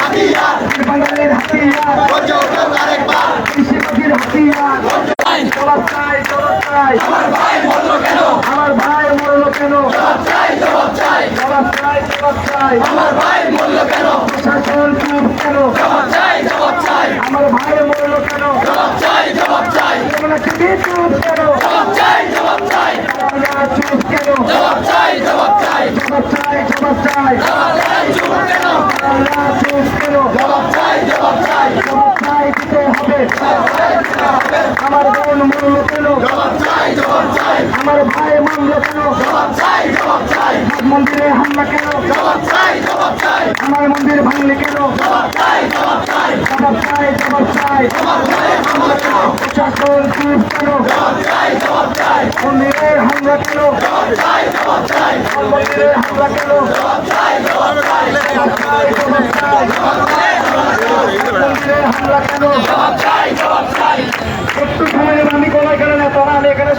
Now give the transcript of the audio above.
হাতিয়ার বাঙালির হাতিয়ার গর্জে ওঠো আরেকবার কৃষিবাদীর হাতিয়ার জবাব চাই জবাব চাই আমার ভাই মরলো কেন আমার ভাই মরলো কেন জবাব চাই জবাব চাই জবাব চাই জবাব চাই আমার ভাই মরলো কেন প্রশাসন চুপ কেন জবাব চাই জবাব চাই আমার ভাই মরলো কেন জবাব চাই জবাব চাই তোমরা কি চুপ কেন জবাব চাই জবাব চাই তোমরা চুপ কেন জবাব চাই জবাব চাই জবাব চাই জবাব চাই জবাব চাই চুপ কেন তোমরা চুপ কেন জবাব চাই জবাব চাই জবাব চাই দিতে হবে আমার বোন মরলো কেন জবাব চাই জবাব চাই আমার ভাই মরলো কেন জবাব চাই জবাব চাই মন্দিরে হামলা কেন জবাব চাই জবাব চাই আমার মন্দির ভাঙলে কেন জবাব চাই জবাব চাই জবাব চাই জবাব চাই আমার ভাই হামলা কেন প্রশাসন চুপ কেন জবাব চাই জবাব চাই মন্দিরে হামলা কেন জবাব চাই জবাব চাই মন্দিরে হামলা কেন জবাব চাই জবাব চাই জবাব চাই জবাব চাই মন্দিরে হামলা কেন জবাব চাই জবাব চাই একটু সময় আমি গলায় কেন না তারা এখানে